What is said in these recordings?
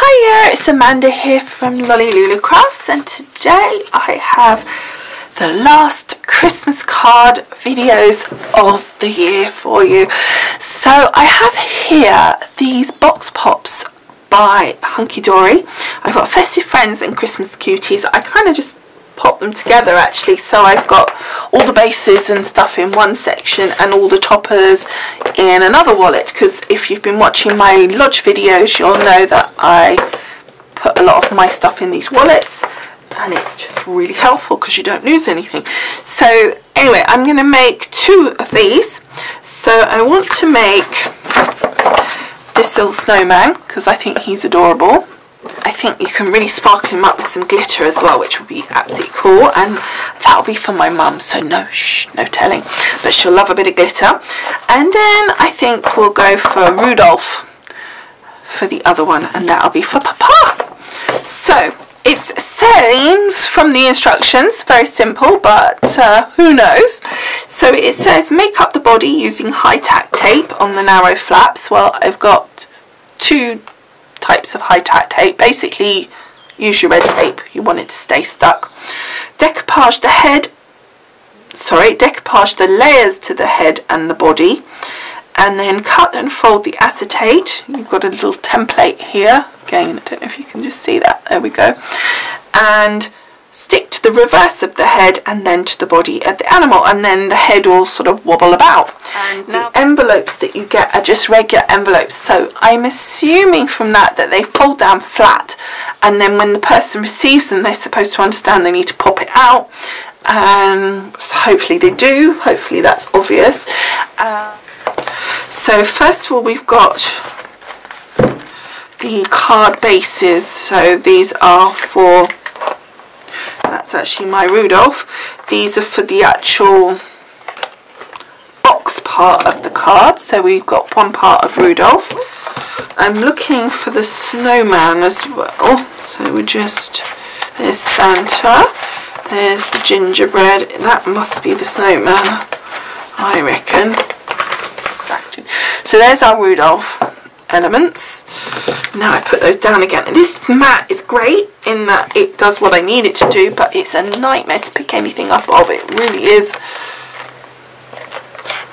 Hiya, it's Amanda here from Lolli Lulu Crafts, and today I have the last Christmas card videos of the year for you. So I have here these box pops by Hunkydory. I've got Festive Friends and Christmas Cuties. I kind of just pop them together actually, so I've got all the bases and stuff in one section and all the toppers in another wallet, because if you've been watching my lodge videos you'll know that I put a lot of my stuff in these wallets and it's just really helpful because you don't lose anything. So anyway, I'm going to make two of these. So I want to make this little snowman because I think he's adorable. I think you can really sparkle him up with some glitter as well, which would be absolutely cool, and that'll be for my mum, so no telling, but she'll love a bit of glitter. And then I think we'll go for Rudolph for the other one, and that'll be for Papa. So it seems from the instructions very simple, but who knows. So it says make up the body using high tack tape on the narrow flaps. Well, I've got two types of high tack tape. Basically use your red tape, you want it to stay stuck. Decoupage the layers to the head and the body, and then cut and fold the acetate. You've got a little template here again, I don't know if you can just see that, there we go, and stick to the reverse of the head and then to the body of the animal, and then the head will sort of wobble about. And the envelopes that you get are just regular envelopes, so I'm assuming from that they fold down flat, and then when the person receives them they're supposed to understand they need to pop it out, and so hopefully they do, hopefully that's obvious. So first of all we've got the card bases, so these are for, that's actually my Rudolph. These are for the actual box part of the card. So we've got one part of Rudolph. I'm looking for the snowman as well. So we're just, there's Santa, there's the gingerbread. That must be the snowman, I reckon. So there's our Rudolph elements. Now I put those down again. And this mat is great in that it does what I need it to do, but it's a nightmare to pick anything up of. It really is.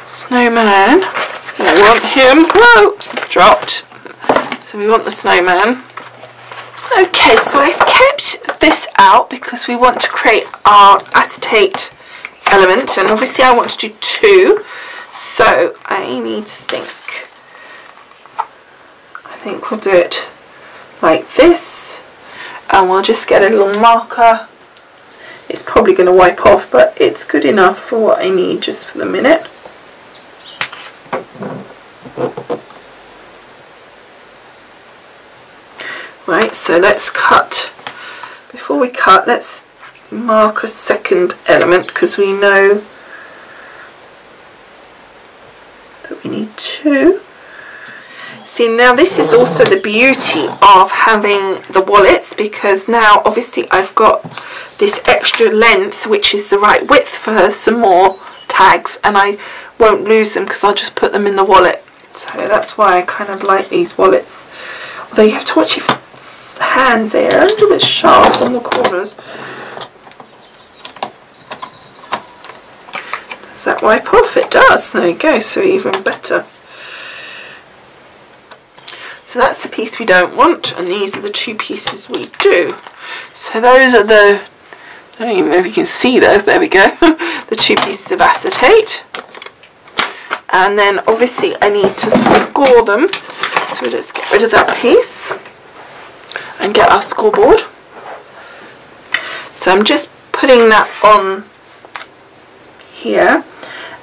Snowman. I want him. Whoa! Dropped. So we want the snowman. Okay, so I've kept this out because we want to create our acetate element, and obviously I want to do two. So I need to think. I think we'll do it like this, and we'll just get a little marker. It's probably going to wipe off, but it's good enough for what I need just for the minute. Right, so let's cut. Before we cut, let's mark a second element because we know that we need two. See, now this is also the beauty of having the wallets, because now obviously I've got this extra length which is the right width for some more tags, and I won't lose them because I'll just put them in the wallet. So that's why I kind of like these wallets, although you have to watch your hands, they're a little bit sharp on the corners. Does that wipe off? It does. There you go, so even better. So that's the piece we don't want, and these are the two pieces we do. So those are the, I don't even know if you can see those, there we go, the two pieces of acetate. And then obviously I need to score them, so let's get rid of that piece and get our scoreboard. So I'm just putting that on here,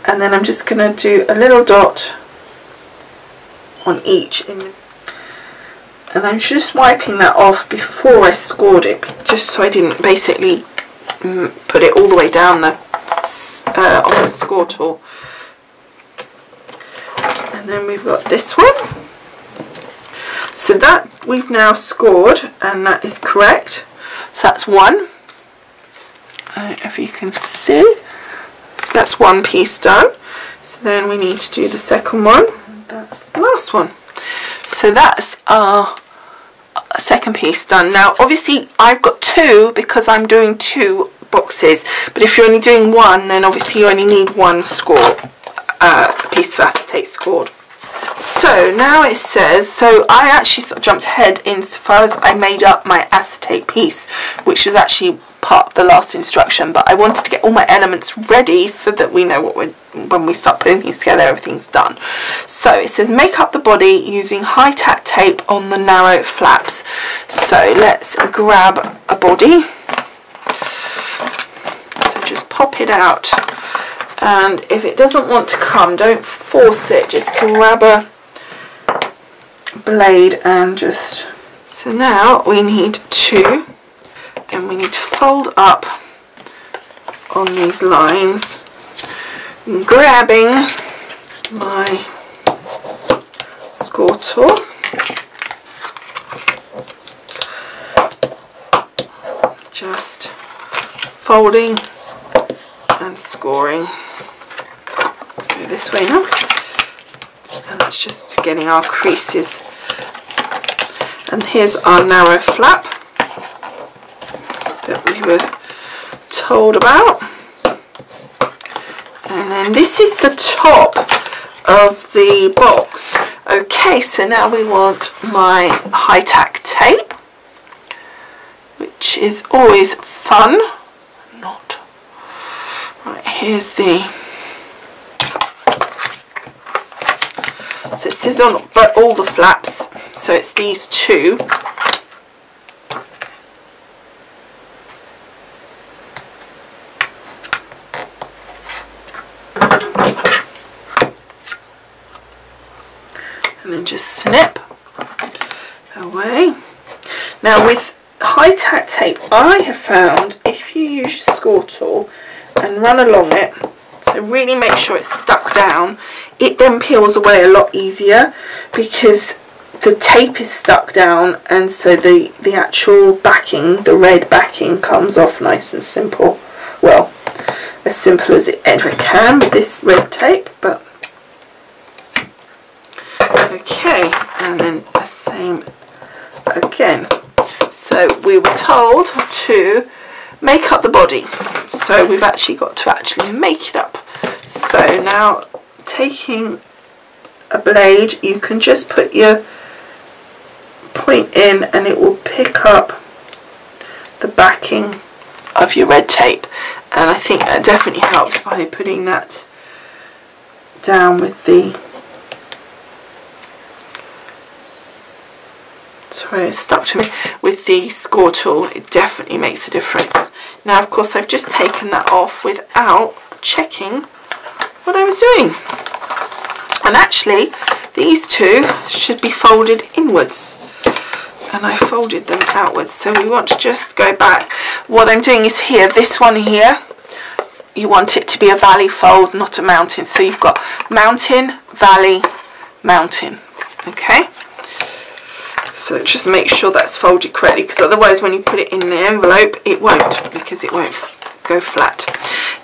and then I'm just going to do a little dot on each, and I'm just wiping that off before I scored it, just so I didn't basically put it all the way down the on the score tool. And then we've got this one. So that we've now scored, and that is correct. So that's one. I don't know if you can see. So that's one piece done. So then we need to do the second one. That's the last one. So that's our second piece done. Now obviously I've got 2 because I'm doing 2 boxes, but if you're only doing 1, then obviously you only need 1 score, piece of acetate scored. So now it says, so I actually sort of jumped ahead insofar as I made up my acetate piece, which was actually part of the last instruction, but I wanted to get all my elements ready so that we know what when we start putting things together, everything's done. So it says make up the body using high tack tape on the narrow flaps. So let's grab a body. So just pop it out, and if it doesn't want to come, don't force it, just grab a blade and just, so now we need 2, and we need to fold up on these lines, grabbing my score tool, just folding and scoring. Let's go this way now, and that's just getting our creases. And here's our narrow flap that we were told about, and then this is the top of the box. Okay, so now we want my high tack tape, which is always fun. Not right, here's the, so it says on but all the flaps, so it's these 2. And then just snip away. Now with high tack tape, I have found if you use your score tool and run along it, so really make sure it's stuck down, it then peels away a lot easier because the tape is stuck down, and so the actual backing, the red backing, comes off nice and simple. Well, as simple as it ever can with this red tape, but okay. And then the same again. So we were told to make up the body, so we've actually got to actually make it up. So now taking a blade, you can just put your point in and it will pick up the backing of your red tape, and I think that definitely helps by putting that down with the, sorry, it's stuck to me, with the score tool. It definitely makes a difference. Now of course I've just taken that off without checking what I was doing, and actually these 2 should be folded inwards, and I folded them outwards, so we want to just go back. What I'm doing is here, this one here, you want it to be a valley fold, not a mountain, so you've got mountain, valley, mountain. Okay, so just make sure that's folded correctly, because otherwise when you put it in the envelope it won't, because it won't go flat.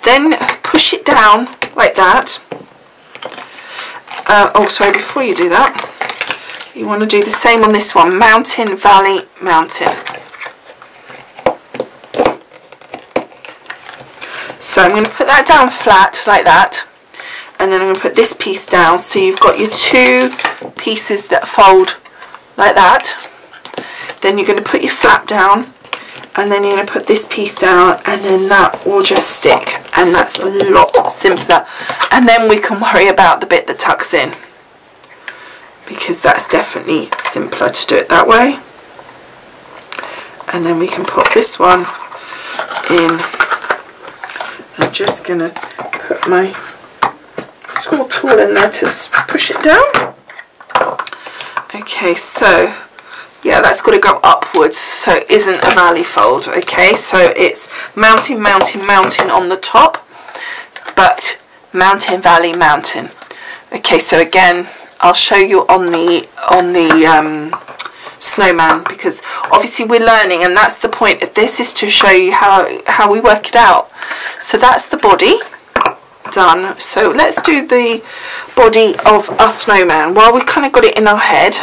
Then push it down like that. Oh sorry, before you do that, you want to do the same on this one, mountain, valley, mountain. So I'm going to put that down flat like that, and then I'm going to put this piece down, so you've got your 2 pieces that fold like that. Then you're going to put your flap down, and then you're going to put this piece down, and then that will just stick, and that's a lot simpler. And then we can worry about the bit that tucks in, because that's definitely simpler to do it that way. And then we can pop this one in. I'm just going to put my score tool in there to push it down. Okay, so yeah, that's got to go upwards, so it isn't a valley fold. Okay, so it's mountain, mountain, mountain on the top, but mountain, valley, mountain. Okay, so again, I'll show you on the snowman, because obviously we're learning, and that's the point of this, is to show you how we work it out. So that's the body done. So let's do the body of our snowman. While we kind of got it in our head,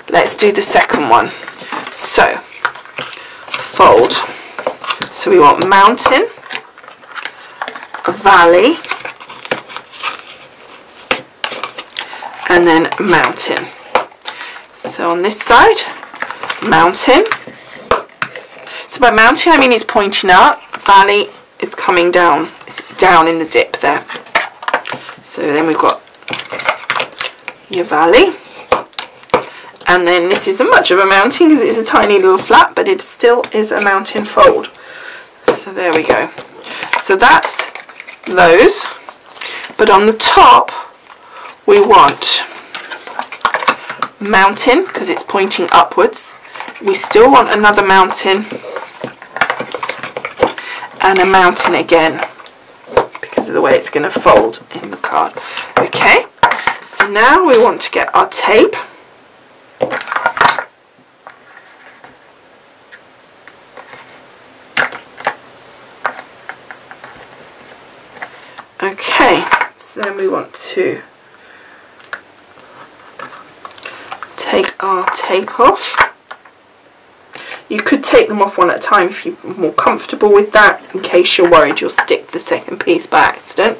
let's do the second one. So fold. So we want mountain, a valley, and then mountain. So on this side, mountain. So by mountain I mean it's pointing up, valley is coming down, it's down in the dip there. So then we've got your valley, and then this isn't much of a mountain because it is a tiny little flat, but it still is a mountain fold. So there we go. So that's those, but on the top we want mountain because it's pointing upwards. We still want another mountain and a mountain again because of the way it's going to fold in the card. Okay, so now we want to get our tape. Okay, so then we want to take our tape off. You could take them off one at a time if you're more comfortable with that, in case you're worried you'll stick the second piece by accident.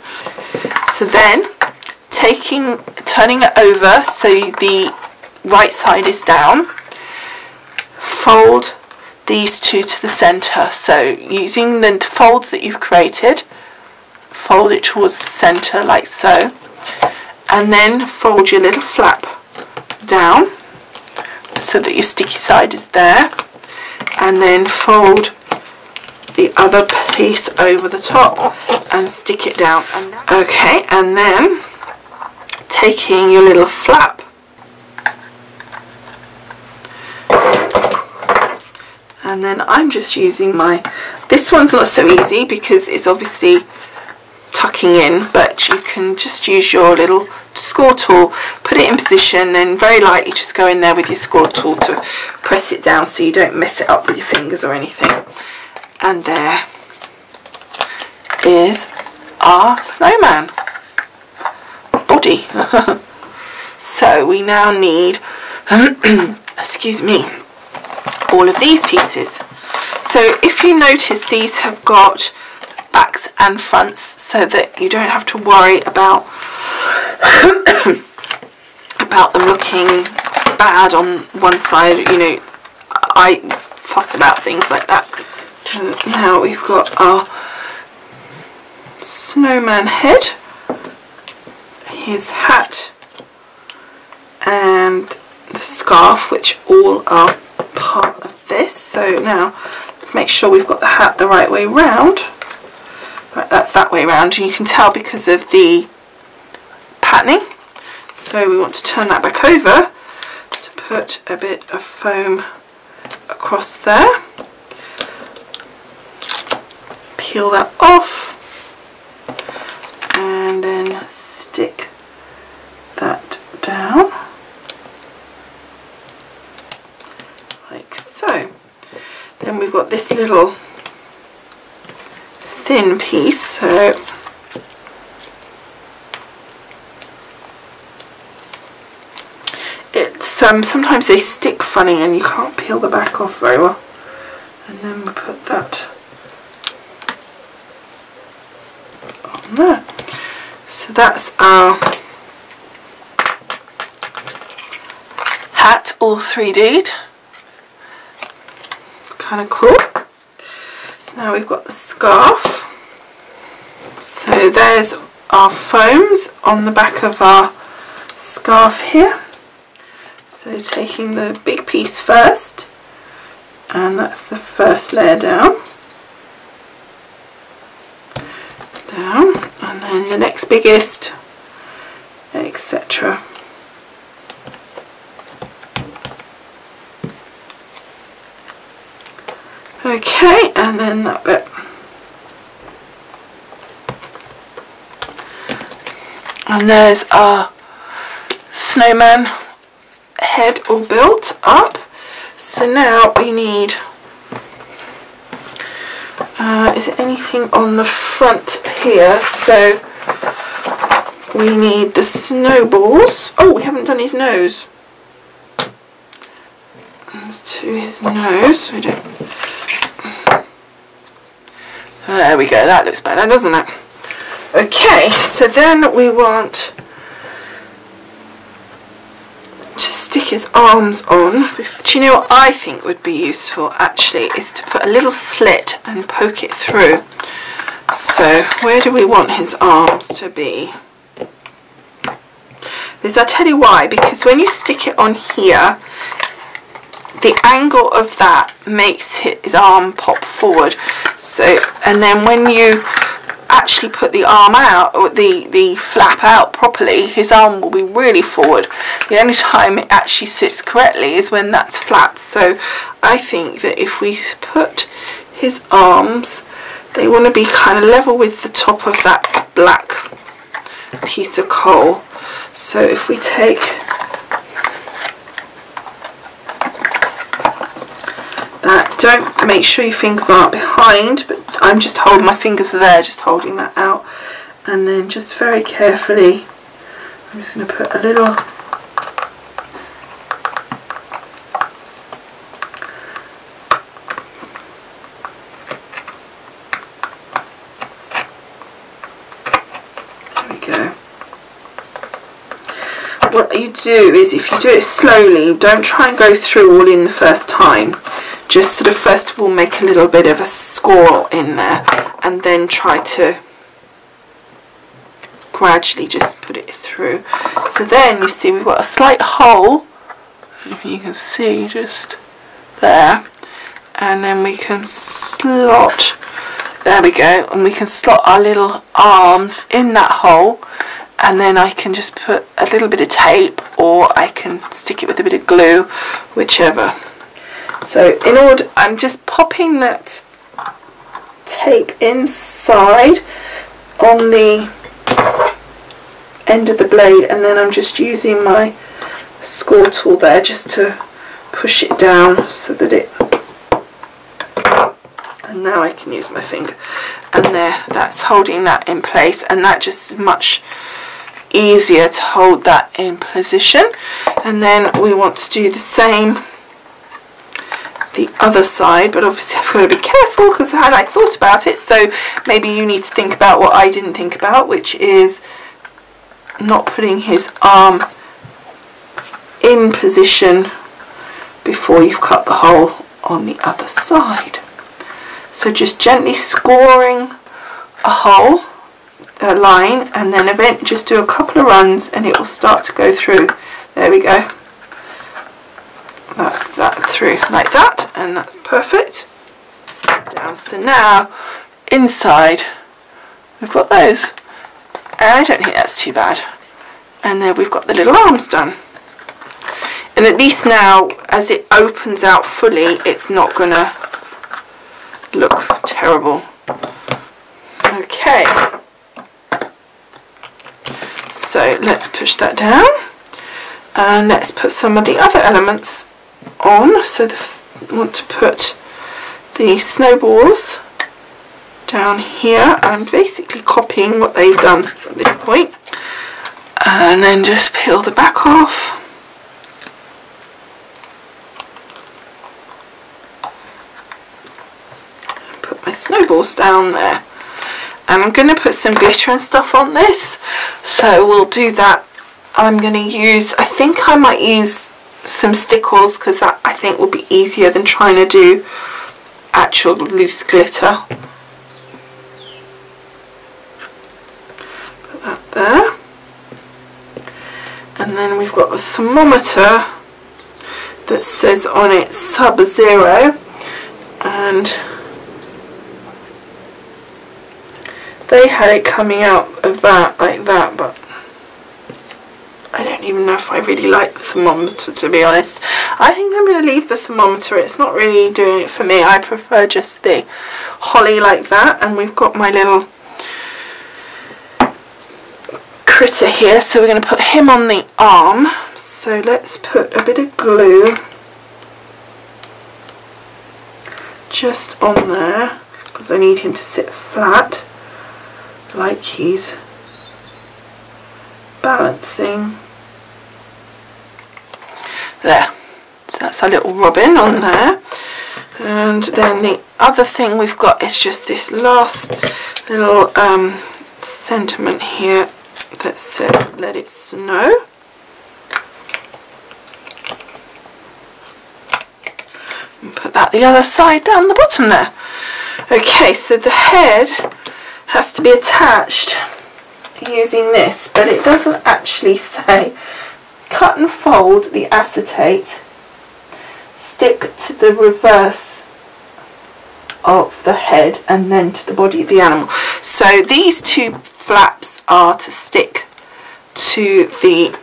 So then, turning it over so the right side is down, fold these two to the centre. So using the folds that you've created, fold it towards the centre like so, and then fold your little flap down so that your sticky side is there, and then fold the other piece over the top and stick it down. Okay, and then taking your little flap and then I'm just using this one's not so easy because it's obviously tucking in, but you can just use your little score tool, put it in position, then very lightly just go in there with your score tool to press it down so you don't mess it up with your fingers or anything. And there is our snowman body. So we now need excuse me, all of these pieces. So if you notice, these have got backs and fronts so that you don't have to worry about about them looking bad on one side. You know, I fuss about things like that. Now we've got our snowman head, his hat, and the scarf, which all are part of this. So now let's make sure we've got the hat the right way round. Right, that's that way round, and you can tell because of the patterning. So we want to turn that back over to put a bit of foam across there. Peel that off and then stick that down like so. Then we've got this little thin piece, so it's sometimes they stick funny and you can't peel the back off very well. And then we put that on there. So that's our hat all 3D'd. Kind of cool. So now we've got the scarf. So there's our foams on the back of our scarf here. So taking the big piece first, and that's the first layer down, and then the next biggest, etc. Okay, and then that bit. And there's our snowman head all built up. So now we need, is there anything on the front here? So we need the snowballs. Oh, we haven't done his nose. Let's do his nose. There we go, that looks better, doesn't it? Okay, so then we want to stick his arms on. Do you know what I think would be useful actually is to put a little slit and poke it through. So where do we want his arms to be? Because I'll tell you why, because when you stick it on here, the angle of that makes his arm pop forward. So, and then when you actually put the arm out, or the flap out properly, his arm will be really forward. The only time it actually sits correctly is when that's flat. So I think that if we put his arms, they want to be kind of level with the top of that black piece of coal. So if we take that, don't make sure your fingers aren't behind, but I'm just holding, my fingers are there, just holding that out, and then just very carefully I'm just going to put a little what you do is, if you do it slowly, don't try and go through all in the first time. Just sort of first of all make a little bit of a score in there, and then try to gradually just put it through. So then you see we've got a slight hole, if you can see, just there, and then we can slot, there we go, and we can slot our little arms in that hole. And then I can just put a little bit of tape, or I can stick it with a bit of glue, whichever. So in order, I'm just popping that tape inside on the end of the blade, and then I'm just using my score tool there just to push it down so that it, and now I can use my finger, and there, that's holding that in place, and that just is much easier to hold that in position. And then we want to do the same the other side, but obviously I've got to be careful because I hadn't thought about it, so maybe you need to think about what I didn't think about, which is not putting his arm in position before you've cut the hole on the other side. So just gently scoring a hole, a line, and then eventually just do a couple of runs and it will start to go through. There we go. That's that through like that, and that's perfect. Down. So now inside we've got those, and I don't think that's too bad. And there we've got the little arms done. And at least now, as it opens out fully, it's not gonna look terrible. Okay. So let's push that down, and let's put some of the other elements on. So I want to put the snowballs down here. I'm basically copying what they've done at this point, and then just peel the back off. And put my snowballs down there. And I'm going to put some glitter and stuff on this, so we'll do that. I'm going to use, I think I might use some stickles, because that I think will be easier than trying to do actual loose glitter. Put that there. And then we've got the thermometer that says on it Sub-Zero, and they had it coming out of that like that, but I don't even know if I really like the thermometer, to be honest. I think I'm going to leave the thermometer. It's not really doing it for me. I prefer just the holly like that. And we've got my little critter here, so we're going to put him on the arm. So let's put a bit of glue just on there, because I need him to sit flat, like he's balancing. There, so that's that's our little robin on there. And then the other thing we've got is just this last little sentiment here that says let it snow. And put that the other side down the bottom there. Okay, so the head has to be attached using this, but it doesn't actually say. Cut and fold the acetate, stick to the reverse of the head and then to the body of the animal. So these two flaps are to stick to the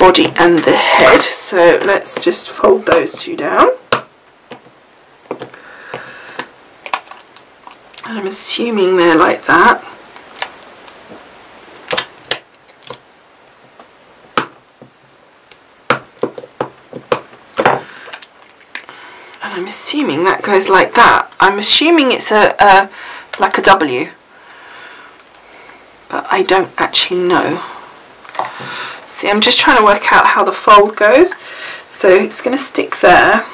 body and the head. So let's just fold those two down. And I'm assuming they're like that. I'm assuming that goes like that. I'm assuming it's like a W, but I don't actually know. See, I'm just trying to work out how the fold goes. So it's going to stick there.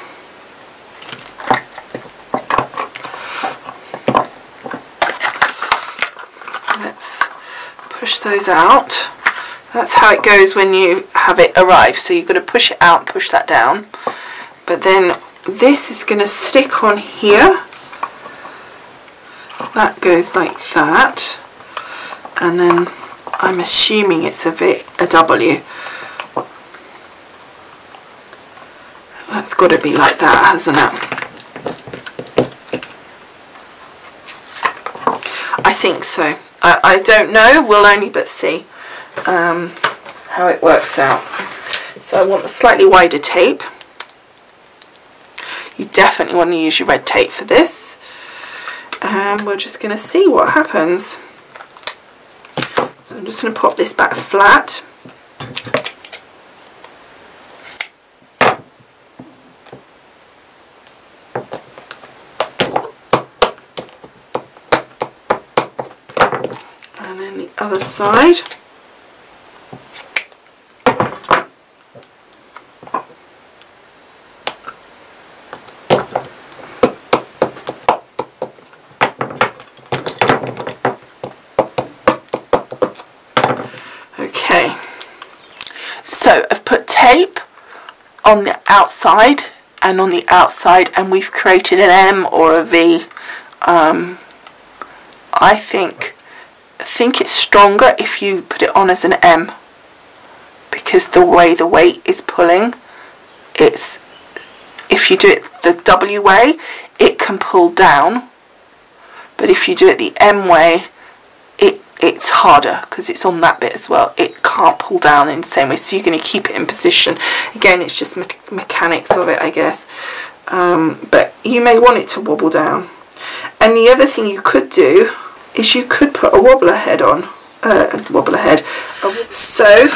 Let's push those out. That's how it goes when you have it arrive. So you've got to push it out and push that down. But then this is going to stick on here. That goes like that. And then I'm assuming it's a W. That's got to be like that, hasn't it? I think so. I don't know. We'll only but see how it works out. So I want a slightly wider tape. You definitely want to use your red tape for this. And we're just going to see what happens. So I'm just going to pop this back flat. And then the other side. So I've put tape on the outside and on the outside, and we've created an M or a V. I think it's stronger if you put it on as an M, because the way the weight is pulling, if you do it the W way, it can pull down, but if you do it the M way, it's harder because it's on that bit as well. It can't pull down in the same way, so you're going to keep it in position. Again, it's just mechanics of it, I guess. But you may want it to wobble down. And the other thing you could do is you could put a wobbler head on. So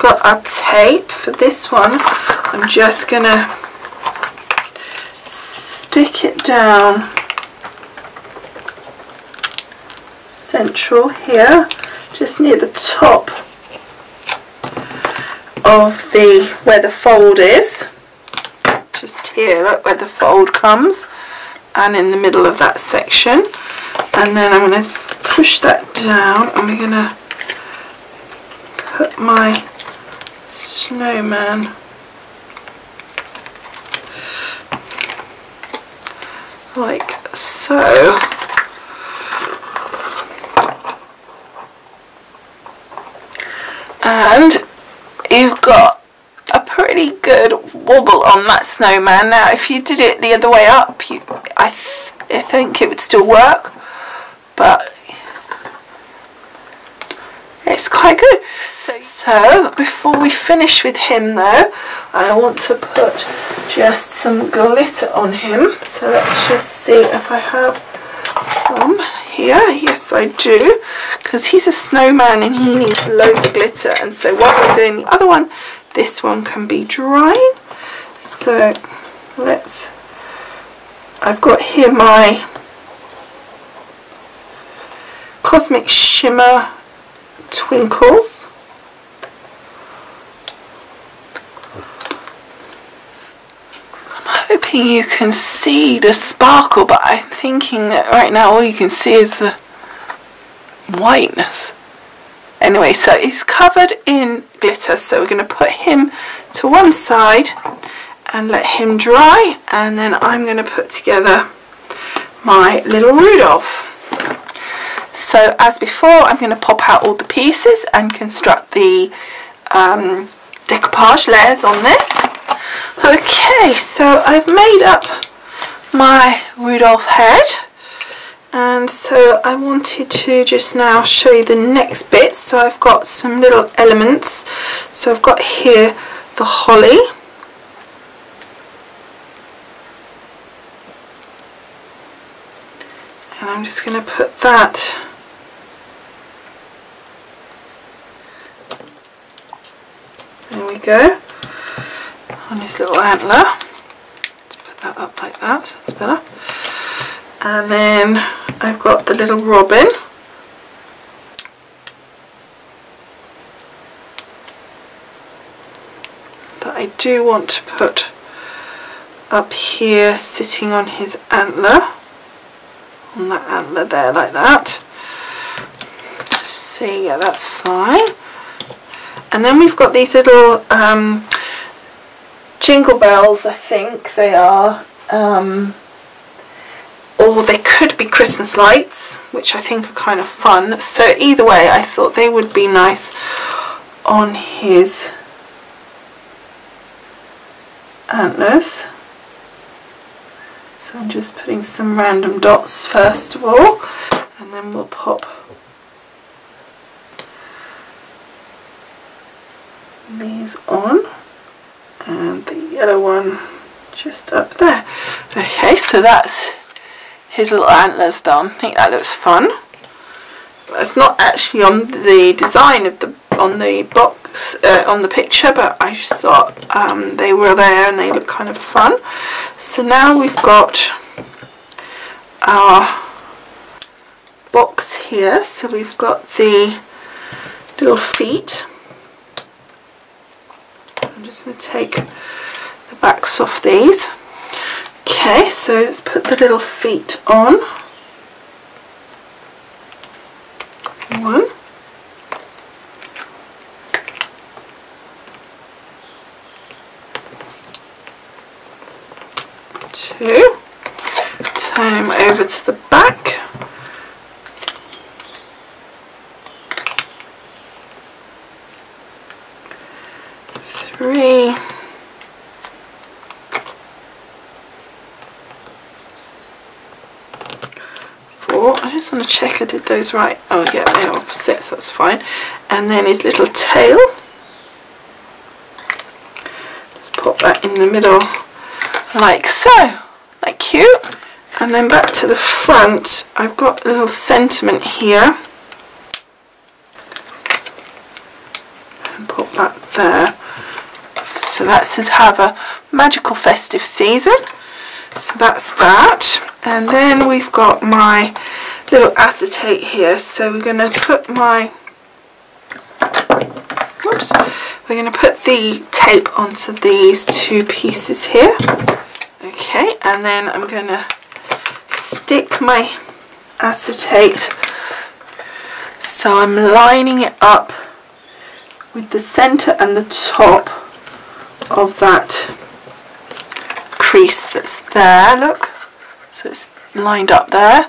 got our tape for this one. I'm just going to stick it down central here, just near the top of where the fold is, just here, look where the fold comes, and in the middle of that section. And then I'm going to push that down, and we're going to put my snowman like so. And you've got a pretty good wobble on that snowman. Now if you did it the other way up, I think it would still work, but it's quite good. So before we finish with him though, I want to put just some glitter on him. So let's just see if I have some here. Yes, I do, because he's a snowman and he needs loads of glitter. And so while we're doing the other one, this one can be drying. So I've got here my Cosmic Shimmer Twinkles. hoping you can see the sparkle, but I'm thinking that right now all you can see is the whiteness. Anyway, so he's covered in glitter, so we're going to put him to one side and let him dry, and then I'm going to put together my little Rudolph. So as before, I'm going to pop out all the pieces and construct the decoupage layers on this. Okay, so I've made up my Rudolph head, and so I wanted to just now show you the next bit. So I've got some little elements. So I've got here the holly, and I'm just going to put that there we go on his little antler. Let's put that up like that, that's better. And then I've got the little robin, that I do want to put up here sitting on his antler, on that antler there like that. Just see, yeah, that's fine. And then we've got these little jingle bells, I think they are, or they could be Christmas lights, which I think are kind of fun. So either way, I thought they would be nice on his antlers. So I'm just putting some random dots first of all, and then we'll pop these on, and the yellow one just up there. Okay, so that's his little antlers done. I think that looks fun. That's not actually on the design of the box on the picture, but I just thought they were there and they look kind of fun. So now we've got our box here. So we've got the little feet. I'm just going to take the backs off these. Okay, so let's put the little feet on. One. Two. Turn him over to the back. Three. Four. I just want to check I did those right. Oh yeah, they're opposites, that's fine. And then his little tail. Just pop that in the middle like so. Like cute. And then back to the front, I've got a little sentiment here. And pop that there. So that says have a magical festive season. So that's that. And then we've got my little acetate here. So we're going to put my, whoops, we're going to put the tape onto these two pieces here. Okay, and then I'm going to stick my acetate, so I'm lining it up with the center and the top of that crease that's there, look, so it's lined up there.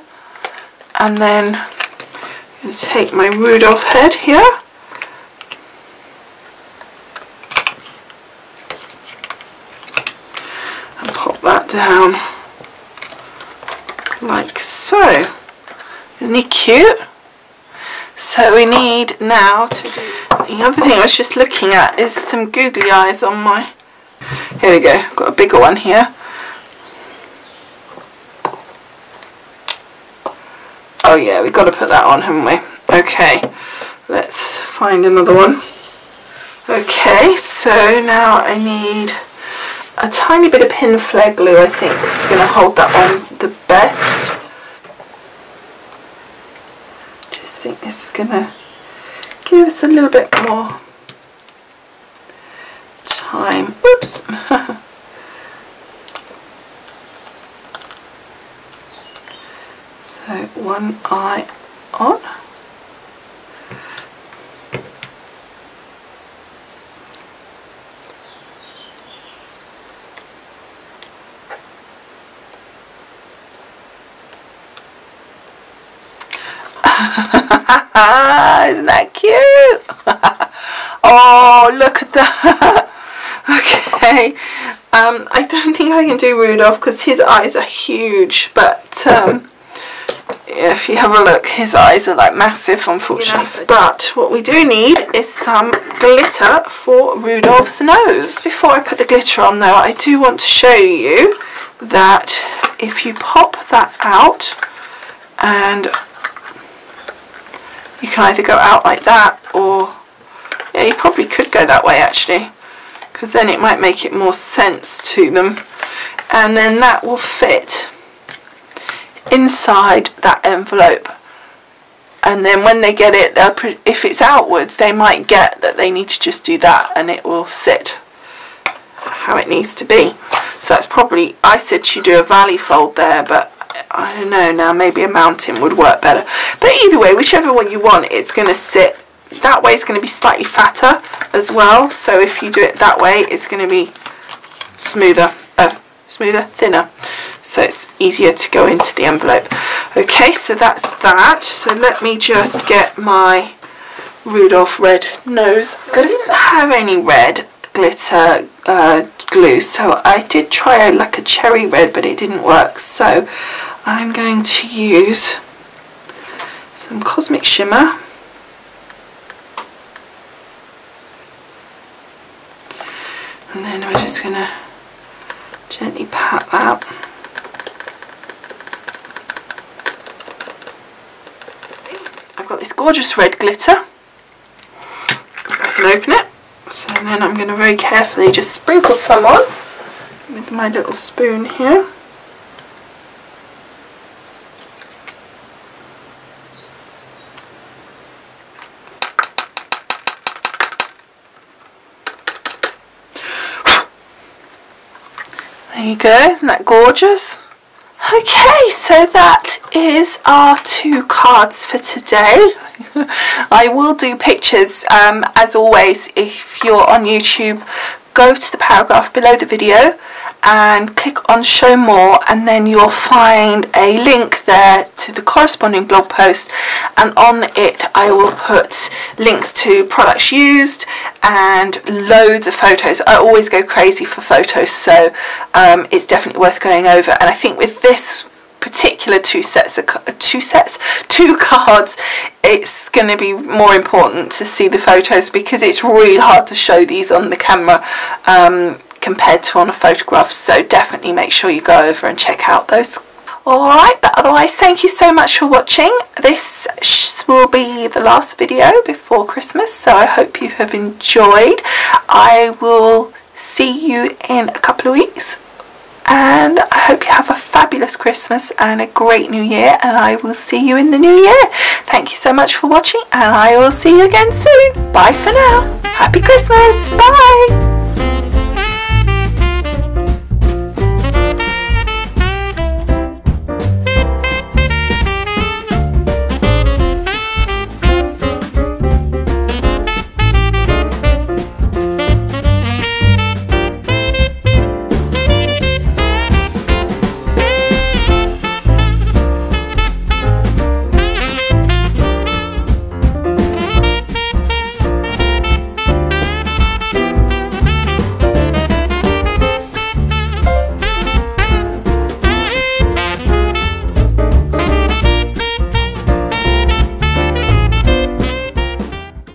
And then I'm going to take my Rudolph head here, and pop that down like so. Isn't he cute? So we need now to do, the other thing I was just looking at is some googly eyes on my, here we go, I've got a bigger one here. Oh yeah, we've got to put that on, haven't we? Okay, let's find another one. Okay, so now I need a tiny bit of pin flare glue, I think. It's going to hold that on the best. Just think this is going to give us a little bit more time. Oops. So one eye on. Isn't that cute? Oh, look at that. Okay, I don't think I can do Rudolph because his eyes are huge, but if you have a look, his eyes are like massive, unfortunately. But what we do need is some glitter for Rudolph's nose. Before I put the glitter on though, I do want to show you that if you pop that out, and you can either go out like that, or yeah, you probably could go that way actually, because then it might make it more sense to them, and then that will fit inside that envelope, and then when they get it, if it's outwards, they might get that they need to just do that and it will sit how it needs to be. So that's probably, I said you do a valley fold there, but I don't know now, maybe a mountain would work better. But either way, whichever one you want, it's going to sit. That way it's going to be slightly fatter as well. So if you do it that way, it's going to be smoother, thinner. So it's easier to go into the envelope. Okay, so that's that. So let me just get my Rudolph red nose. I didn't have any red glitter glue, so I did try like a cherry red, but it didn't work. So I'm going to use some Cosmic Shimmer, and then we're just going to gently pat that. I've got this gorgeous red glitter. If I can open it. So then I'm going to very carefully just sprinkle some on with my little spoon here. There you go, isn't that gorgeous? Okay, so that is our 2 cards for today. I will do pictures, as always. If you're on YouTube, go to the paragraph below the video and click on show more, and then you'll find a link there to the corresponding blog post, and on it I will put links to products used and loads of photos. I always go crazy for photos, so it's definitely worth going over. And I think with this particular two cards, it's going to be more important to see the photos, because it's really hard to show these on the camera compared to on a photograph. So definitely make sure you go over and check out those. Alright, but otherwise, thank you so much for watching. This will be the last video before Christmas, so I hope you have enjoyed. I will see you in a couple of weeks, and I hope you have a fabulous Christmas and a great New Year, and I will see you in the New Year. Thank you so much for watching, and I will see you again soon. Bye for now. Happy Christmas. Bye.